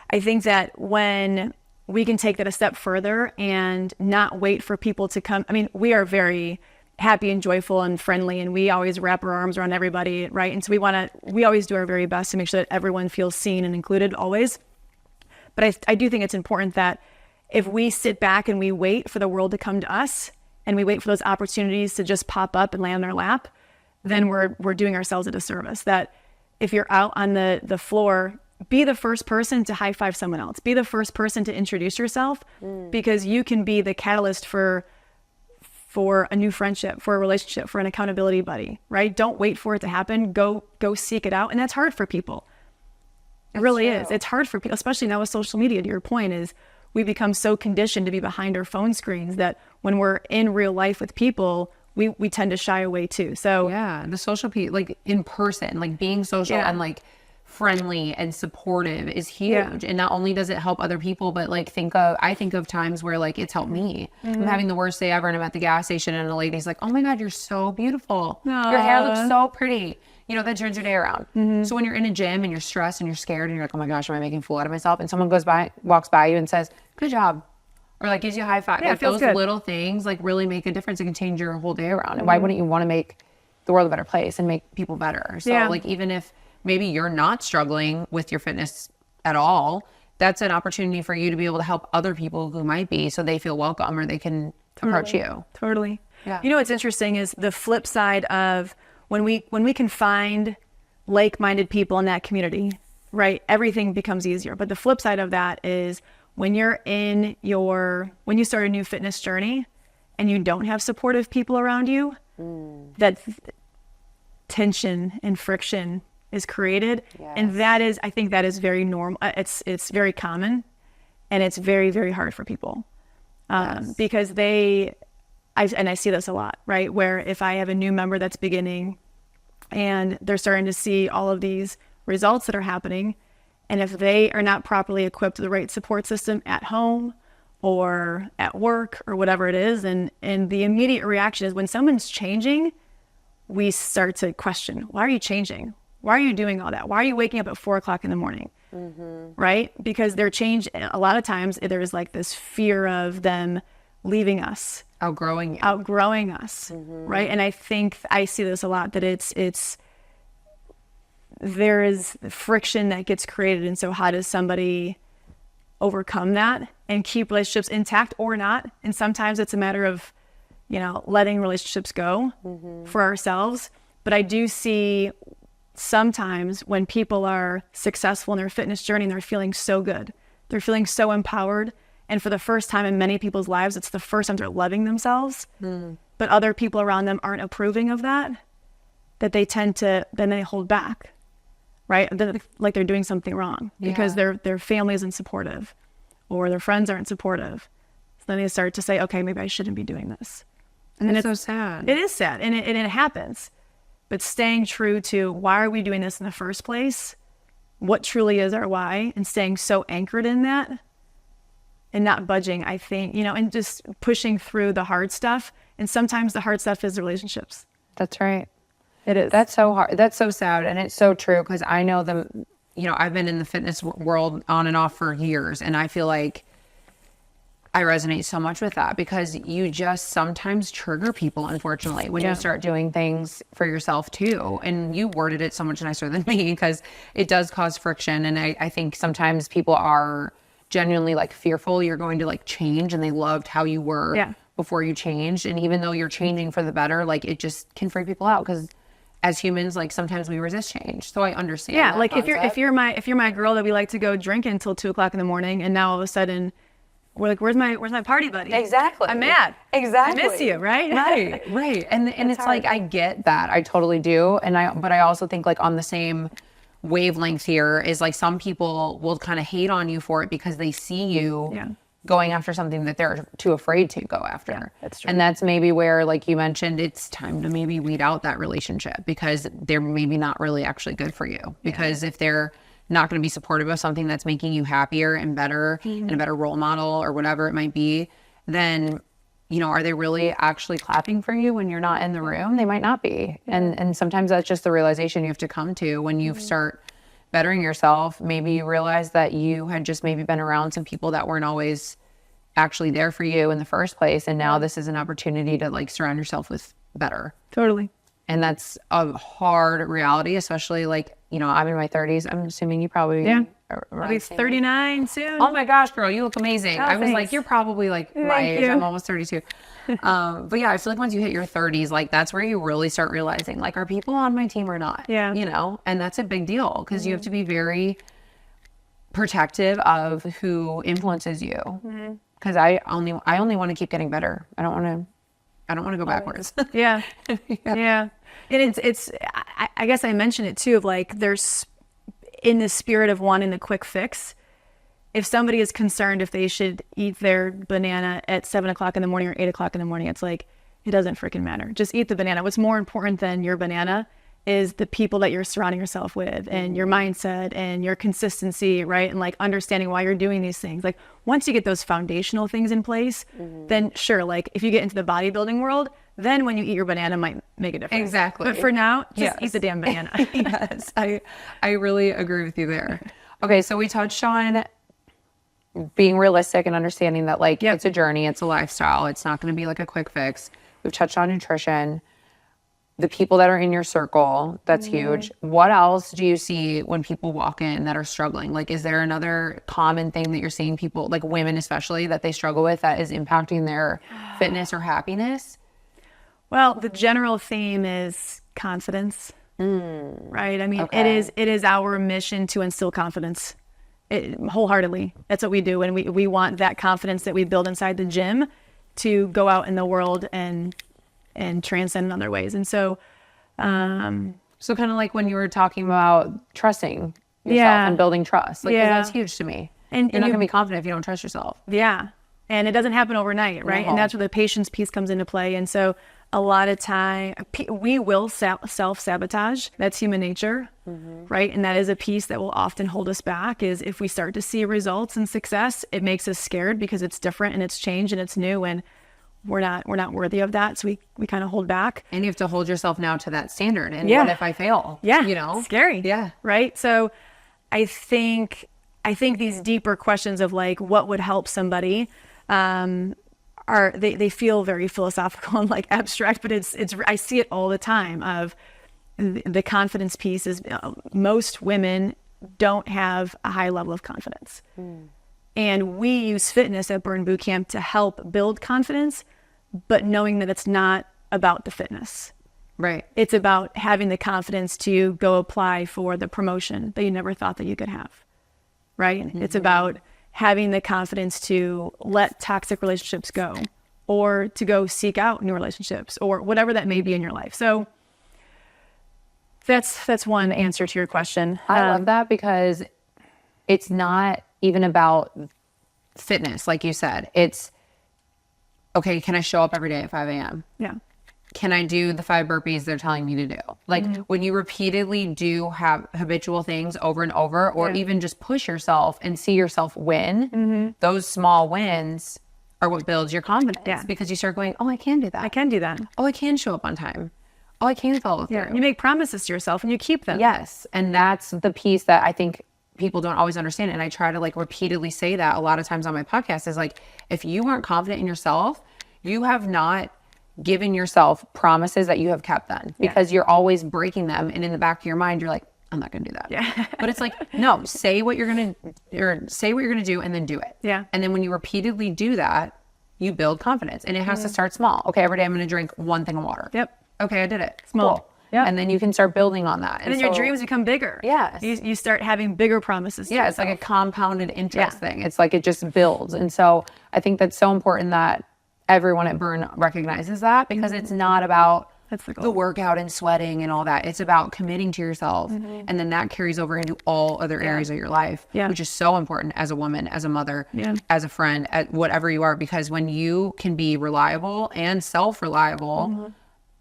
I think that when we can take that a step further and not wait for people to come. I mean, we are very happy and joyful and friendly, and we always wrap our arms around everybody, right? And so we always do our very best to make sure that everyone feels seen and included always. But I do think it's important that if we sit back and we wait for the world to come to us and we wait for those opportunities to just pop up and land in our lap, then we're doing ourselves a disservice. That if you're out on the floor, be the first person to high five someone else. Be the first person to introduce yourself because you can be the catalyst for a new friendship, for a relationship, for an accountability buddy, right? Don't wait for it to happen. Go seek it out. And that's hard for people. It really is. It's hard for people, especially now with social media. To your point is we become so conditioned to be behind our phone screens that when we're in real life with people, we tend to shy away too. So the social piece, like in person, like being social and like friendly and supportive is huge. And not only does it help other people, but like I think of times where like it's helped me. I'm having the worst day ever and I'm at the gas station and a lady's like, oh my God, you're so beautiful. Your hair looks so pretty. That turns your day around. So when you're in a gym and you're stressed and you're scared and you're like, oh my gosh, am I making a fool out of myself? And someone walks by you and says, good job. Or like gives you a high five. Yeah, like it feels those good. Little things like really make a difference. It can change your whole day around. And why wouldn't you want to make the world a better place and make people better? So like even if maybe you're not struggling with your fitness at all, that's an opportunity for you to be able to help other people who might be, so they feel welcome or they can approach you. Totally. Yeah. What's interesting is the flip side of when we can find like-minded people in that community, right? Everything becomes easier. But the flip side of that is when you start a new fitness journey and you don't have supportive people around you, that tension and friction is created. And I think that is very normal. It's very common, and it's very, very hard for people because I see this a lot, right? Where if I have a new member that's beginning and they're starting to see all of these results that are happening, and if they are not properly equipped with the right support system at home or at work or whatever it is, and the immediate reaction is when someone's changing, we start to question, why are you changing? Why are you doing all that? Why are you waking up at 4:00 in the morning? Right? Because they're changed. A lot of times there's like this fear of them leaving us. Outgrowing us. Right? And I think I see this a lot, that it's there is friction that gets created. And so how does somebody overcome that and keep relationships intact or not? And sometimes it's a matter of, letting relationships go for ourselves. But I do see sometimes when people are successful in their fitness journey and they're feeling so good, they're feeling so empowered. And for the first time in many people's lives, it's the first time they're loving themselves. But other people around them aren't approving of that they tend to, then they hold back, right? Like they're doing something wrong because their family isn't supportive or their friends aren't supportive. So then they start to say, okay, maybe I shouldn't be doing this. And it's so sad. It is sad, and it happens. But staying true to why are we doing this in the first place? What truly is our why? And staying so anchored in that and not budging, I think, and just pushing through the hard stuff. And sometimes the hard stuff is relationships. That's right. It is. That's so hard. That's so sad. And it's so true because I know I've been in the fitness world on and off for years. And I feel like I resonate so much with that because you just sometimes trigger people, unfortunately, when you start doing things for yourself too. And you worded it so much nicer than me because it does cause friction. And I think sometimes people are genuinely like fearful you're going to like change and they loved how you were before you changed. And even though you're changing for the better, like it just can freak people out because as humans, like sometimes we resist change. So I understand. Yeah. Like concept. if you're my girl that we like to go drink until 2:00 in the morning and now all of a sudden we're like, where's my party buddy? Exactly. I'm mad. Exactly. I miss you, right? Right. And it's like, I get that. I totally do. But I also think like on the same wavelength here is like some people will kind of hate on you for it because they see you going after something that they're too afraid to go after. Yeah, that's true. And that's maybe where, like you mentioned, it's time to maybe weed out that relationship because they're maybe not really actually good for you. Because if they're not going to be supportive of something that's making you happier and better and a better role model or whatever it might be, then, are they really actually clapping for you when you're not in the room? They might not be. And sometimes that's just the realization you have to come to when you start bettering yourself. Maybe you realize that you had just maybe been around some people that weren't always actually there for you in the first place. And now this is an opportunity to like surround yourself with better. Totally. And that's a hard reality, especially like, I'm in my 30s. I'm assuming you probably I'll be 39 soon. Oh my gosh, girl, you look amazing. Oh, I was thanks. like, you're probably like my age. I'm almost 32. But yeah, I feel like once you hit your 30s, like that's where you really start realizing, like, are people on my team or not? Yeah. And that's a big deal because you have to be very protective of who influences you. Because I only want to keep getting better. I don't want to go backwards. Yeah. And it's I guess I mentioned it too of like there's in the spirit of wanting the quick fix. If somebody is concerned if they should eat their banana at 7:00 in the morning or 8:00 in the morning, it's like it doesn't freaking matter. Just eat the banana. What's more important than your banana is the people that you're surrounding yourself with and your mindset and your consistency, right? And like understanding why you're doing these things. Like once you get those foundational things in place, then sure, like if you get into the bodybuilding world, then when you eat your banana might make a difference. Exactly. But for now, just eat the damn banana. Yes, I really agree with you there. Okay, so we touched on being realistic and understanding that like it's a journey, it's a lifestyle. It's not going to be like a quick fix. We've touched on nutrition. The people that are in your circle, that's huge. What else do you see when people walk in that are struggling? Like, is there another common thing that you're seeing people, like women especially, that they struggle with that is impacting their fitness or happiness? Well, the general theme is confidence, right? I mean, it is our mission to instill confidence wholeheartedly. That's what we do. And we want that confidence that we build inside the gym to go out in the world and transcend in other ways. And so, so kind of like when you were talking about trusting yourself and building trust, like 'cause that's huge to me. And you're not going to be confident if you don't trust yourself. Yeah. And it doesn't happen overnight, right? And that's where the patience piece comes into play. And so a lot of time we will self-sabotage. That's human nature, right? And that is a piece that will often hold us back is if we start to see results and success, it makes us scared because it's different and it's changed and it's new and we're not worthy of that. So we kind of hold back. And you have to hold yourself now to that standard. And what if I fail? Yeah. Scary. Yeah. Right. So I think these deeper questions of like, what would help somebody, they feel very philosophical and like abstract, but it's I see it all the time of the confidence piece is most women don't have a high level of confidence. And we use fitness at Burn Bootcamp to help build confidence, but knowing that it's not about the fitness. Right. It's about having the confidence to go apply for the promotion that you never thought that you could have. Right. It's about having the confidence to let toxic relationships go, or to go seek out new relationships, or whatever that may be in your life. So that's one answer to your question. I love that, because it's not even about fitness, like you said. It's, okay, can I show up every day at 5 a.m.? Yeah. Can I do the 5 burpees they're telling me to do? Like when you repeatedly do have habitual things over and over, or even just push yourself and see yourself win, those small wins are what builds your confidence, because you start going, oh, I can do that. I can do that. Oh, I can show up on time. Oh, I can follow through. You make promises to yourself and you keep them. Yes. And that's the piece that I think people don't always understand. And I try to like repeatedly say that a lot of times on my podcast, is like, if you aren't confident in yourself, you have not given yourself promises that you have kept then, because you're always breaking them. And in the back of your mind, you're like, I'm not going to do that. Yeah. But it's like, no, say what you're going to, or say what you're going to do and then do it. Yeah. And then when you repeatedly do that, you build confidence, and it has to start small. Okay. Every day I'm going to drink 1 thing of water. Yep. Okay. I did it. Small. Cool. Yeah. And then you can start building on that. And then your dreams become bigger. Yes. You start having bigger promises. Yeah. It's like a compounded interest thing. It's like, it just builds. And so I think that's so important that everyone at Burn recognizes that, because it's not about the workout and sweating and all that. It's about committing to yourself. And then that carries over into all other areas of your life, which is so important as a woman, as a mother, as a friend, at whatever you are, because when you can be reliable and self-reliable,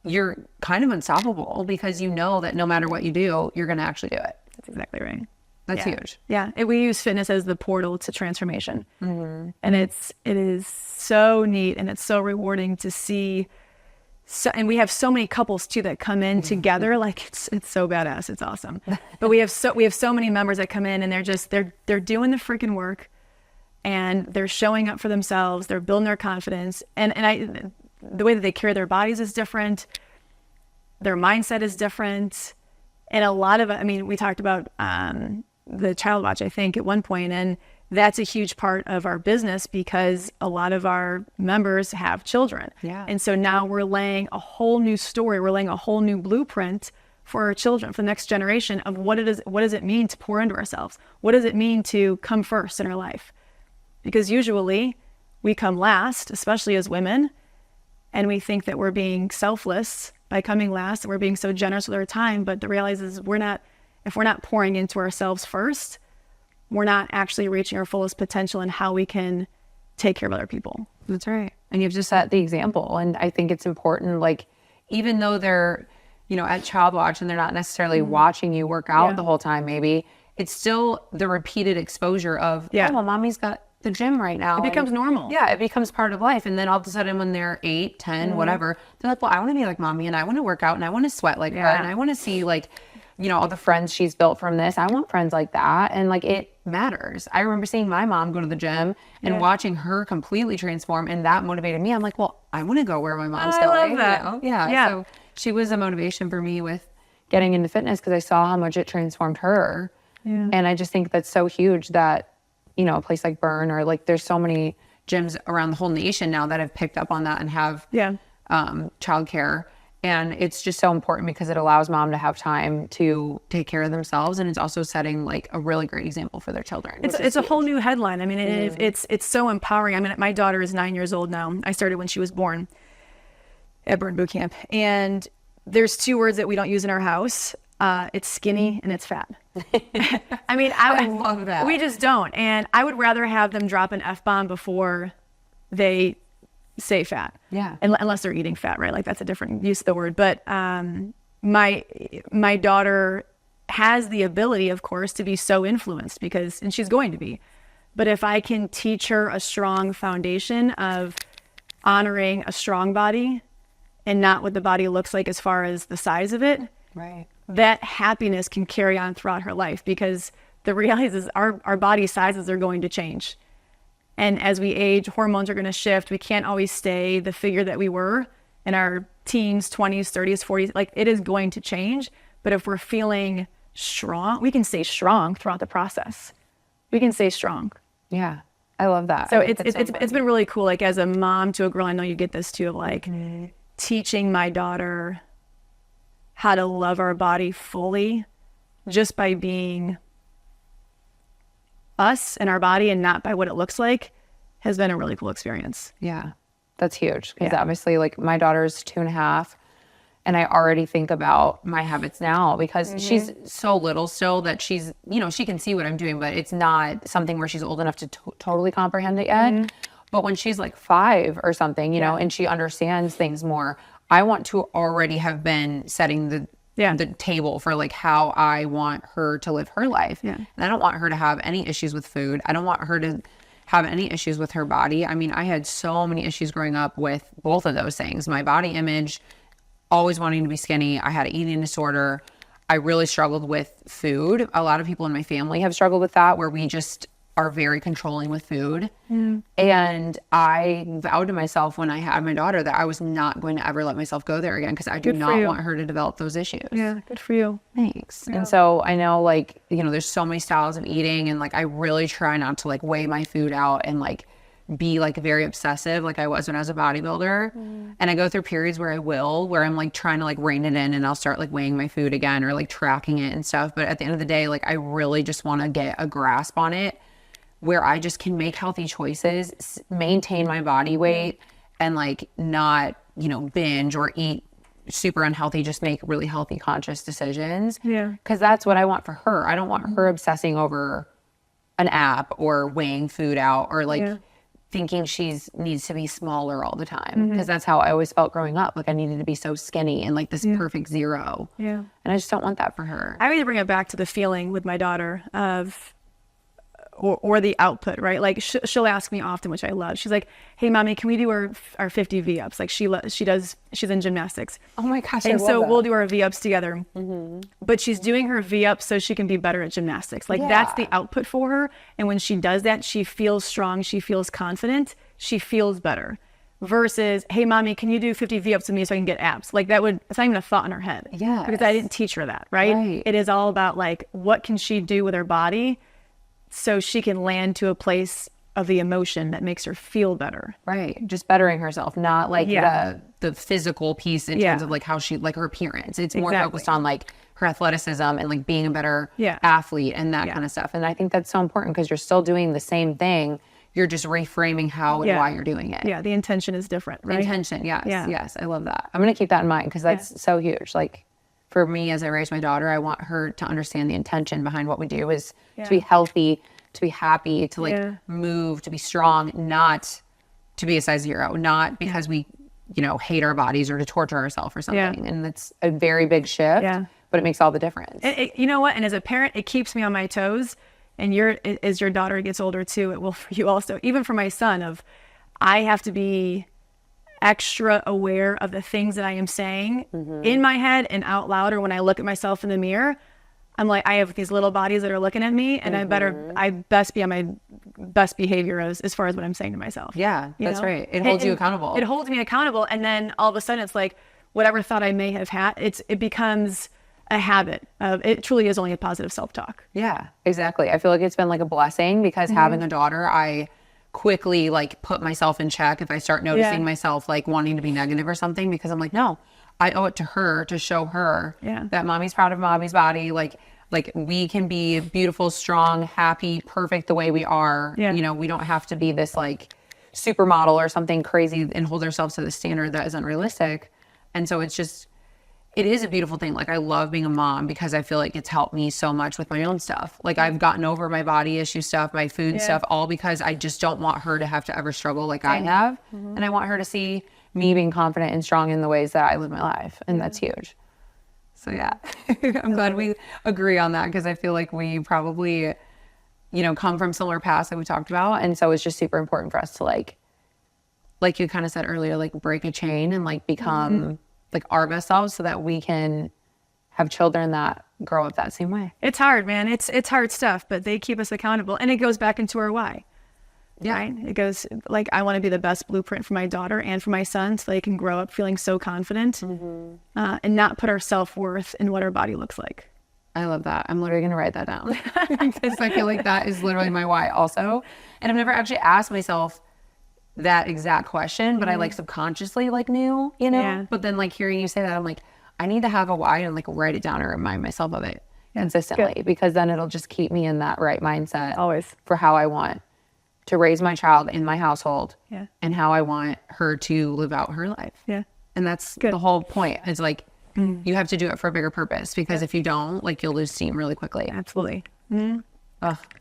you're kind of unstoppable, because you know that no matter what you do, you're going to actually do it. That's exactly right. That's huge. Yeah. We use fitness as the portal to transformation. And it is so neat, and it's so rewarding to see. And we have so many couples too that come in together. Like it's so badass. It's awesome. But we have so many members that come in, and they're doing the freaking work, and they're showing up for themselves. They're building their confidence. And the way that they carry their bodies is different. Their mindset is different. And a lot of it, I mean, we talked about the child watch, I think, at one point, and that's a huge part of our business, because a lot of our members have children. Yeah. And so now we're laying a whole new story. We're laying a whole new blueprint for our children, for the next generation, of what does it mean to pour into ourselves? What does it mean to come first in our life? Because usually we come last, especially as women, and we think that we're being selfless by coming last, and we're being so generous with our time. But the reality is if we're not pouring into ourselves first, we're not actually reaching our fullest potential in how we can take care of other people. That's right. And you have to set the example. And I think it's important, like, even though they're, at child watch and they're not necessarily watching you work out the whole time, maybe it's still the repeated exposure of, oh, well, mommy's got the gym right now. It becomes normal. Yeah, it becomes part of life. And then all of a sudden when they're 8, 10, whatever, they're like, well, I want to be like mommy, and I want to work out, and I want to sweat like her, and I want to see like, all the friends she's built from this. I want friends like that. And like, it matters. I remember seeing my mom go to the gym and watching her completely transform, and that motivated me. I'm like, well, I want to go where my mom's going. I love that. Yeah. So she was a motivation for me with getting into fitness, because I saw how much it transformed her. Yeah. And I just think that's so huge that, a place like Burn, or like, there's so many gyms around the whole nation now that have picked up on that and have childcare. And it's just so important, because it allows mom to have time to take care of themselves. And it's also setting like a really great example for their children. It's a whole new headline. I mean, it's so empowering. I mean, my daughter is 9 years old now. I started when she was born at Burn Bootcamp. And there's 2 words that we don't use in our house. It's skinny and it's fat. I mean, I love that. We just don't. And I would rather have them drop an F-bomb before they say fat. Yeah. Unless they're eating fat, right? Like, that's a different use of the word. But my daughter has the ability, of course, to be so influenced, and she's going to be. But if I can teach her a strong foundation of honoring a strong body and not what the body looks like as far as the size of it, right, that happiness can carry on throughout her life, because the reality is our body sizes are going to change. And as we age, hormones are going to shift. We can't always stay the figure that we were in our teens, 20s, 30s, 40s. Like, it is going to change. But if we're feeling strong, we can stay strong throughout the process. We can stay strong. Yeah. I love that. So it's been really cool. Like as a mom to a girl, I know you get this too, of like teaching my daughter how to love our body fully just by being us and our body and not by what it looks like has been a really cool experience. Yeah. That's huge. Because obviously like my daughter's 2.5 and I already think about my habits now because she's so little still that she's, you know, she can see what I'm doing, but it's not something where she's old enough to totally comprehend it yet. But when she's like 5 or something, you know, and she understands things more, I want to already have been setting the table for like how I want her to live her life. And I don't want her to have any issues with food. I don't want her to have any issues with her body. I mean, I had so many issues growing up with both of those things. My body image, always wanting to be skinny. I had an eating disorder. I really struggled with food. A lot of people in my family have struggled with that, where we just are very controlling with food. And I vowed to myself when I had my daughter that I was not going to ever let myself go there again because I do not want her to develop those issues. Yeah, good for you. Thanks. And so I know like, you know, there's so many styles of eating and like I really try not to like weigh my food out and like be like very obsessive like I was when I was a bodybuilder. And I go through periods where I'm like trying to like rein it in and I'll start like weighing my food again or like tracking it and stuff. But at the end of the day, like I really just want to get a grasp on it where I just can make healthy choices, maintain my body weight and like not, you know, binge or eat super unhealthy, just make really healthy, conscious decisions. Yeah. Because that's what I want for her. I don't want her obsessing over an app or weighing food out or like thinking needs to be smaller all the time. Because that's how I always felt growing up. Like I needed to be so skinny and like this perfect zero. Yeah. And I just don't want that for her. I really bring it back to the feeling with my daughter of, or the output, right? Like she'll ask me often, which I love. She's like, "Hey, mommy, can we do our 50 V-ups?" Like she's in gymnastics. Oh my gosh, and so we'll do our V-ups together. But she's doing her V-ups so she can be better at gymnastics. Like that's the output for her. And when she does that, she feels strong. She feels confident. She feels better. Versus, "Hey, mommy, can you do 50 V-ups with me so I can get abs?" Like it's not even a thought in her head. Yeah. Because I didn't teach her that, right? It is all about like, what can she do with her body so she can land to a place of the emotion that makes her feel better. Right. Just bettering herself, not like the physical piece in terms of like how she, like her appearance. It's more focused on like her athleticism and like being a better athlete and that kind of stuff. And I think that's so important because you're still doing the same thing. You're just reframing how and why you're doing it. Yeah. The intention is different, right? Intention. Yes. Yes. I love that. I'm going to keep that in mind because that's so huge. Like for me, as I raise my daughter, I want her to understand the intention behind what we do is to be healthy, to be happy, to like move, to be strong, not to be a size 0, not because we, you know, hate our bodies or to torture ourselves or something. And it's a very big shift, but it makes all the difference. You know what? And as a parent, it keeps me on my toes. And as your daughter gets older too, it will for you also. Even for my son, I have to be extra aware of the things that I am saying in my head and out loud, or when I look at myself in the mirror. I'm like, I have these little bodies that are looking at me, and I best be on my best behavior as far as what I'm saying to myself. Yeah, that's right. It holds you accountable. It holds me accountable, and then all of a sudden, it's like whatever thought I may have had, it becomes a habit of. It truly is only a positive self-talk. Yeah, exactly. I feel like it's been like a blessing because having a daughter, I quickly like put myself in check if I start noticing myself like wanting to be negative or something, because I'm like, no, I owe it to her to show her that mommy's proud of mommy's body. Like we can be beautiful, strong, happy, perfect the way we are. You know, we don't have to be this like supermodel or something crazy and hold ourselves to the standard that is unrealistic. And so it is a beautiful thing. Like I love being a mom because I feel like it's helped me so much with my own stuff. Like I've gotten over my body issue stuff, my food stuff, all because I just don't want her to have to ever struggle like I have. And I want her to see me being confident and strong in the ways that I live my life. And that's huge. So yeah, I'm glad we agree on that because I feel like we probably, you know, come from similar paths that we talked about. And so it's just super important for us to like you kind of said earlier, like break a chain and like become like our best selves so that we can have children that grow up that same way. It's hard, man. It's hard stuff, but they keep us accountable. And it goes back into our why. Yeah. Right? It goes like, I want to be the best blueprint for my daughter and for my son so they can grow up feeling so confident and not put our self-worth in what our body looks like. I love that. I'm literally going to write that down because I feel like that is literally my why also. And I've never actually asked myself that exact question, but I like subconsciously like knew, you know, but then like hearing you say that, I'm like, I need to have a why and like write it down or remind myself of it consistently because then it'll just keep me in that right mindset Always for how I want to raise my child in my household and how I want her to live out her life. Yeah. And that's the whole point. It's like, you have to do it for a bigger purpose because if you don't, like you'll lose steam really quickly. Absolutely.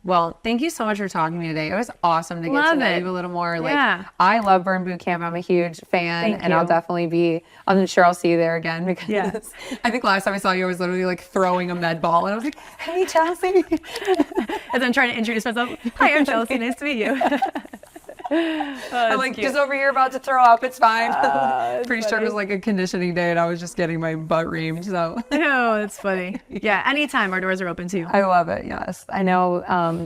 Well, thank you so much for talking to me today. It was awesome to get to know you a little more. Like, I love Burn Boot Camp. I'm a huge fan, I'll definitely be. I'm sure I'll see you there again because I think last time I saw you, I was literally like throwing a med ball, and I was like, "Hey, Chelsea," as I'm trying to introduce myself. Hi, I'm Chelsea. Nice to meet you. I'm like just over here about to throw up. It's fine. Pretty sure it was like a conditioning day, and I was just getting my butt reamed. So no, it's funny. Yeah, anytime our doors are open too. I love it. Yes, I know.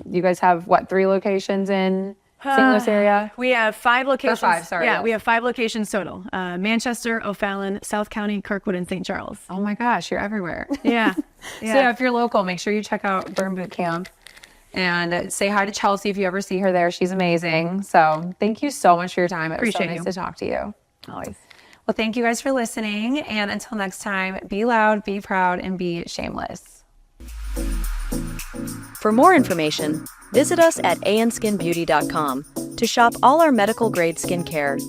You guys have 3 locations in St. Louis area? We have 5 locations. 5, sorry. Yeah, we have 5 locations total: Manchester, O'Fallon, South County, Kirkwood, and St. Charles. Oh my gosh, you're everywhere. Yeah. So yeah, if you're local, make sure you check out Burn Boot Camp. And say hi to Chelsea if you ever see her there. She's amazing. So thank you so much for your time. It was so nice to talk to you. Always. Well, thank you guys for listening. And until next time, be loud, be proud, and be shameless. For more information, visit us at anskinbeauty.com to shop all our medical grade skincare,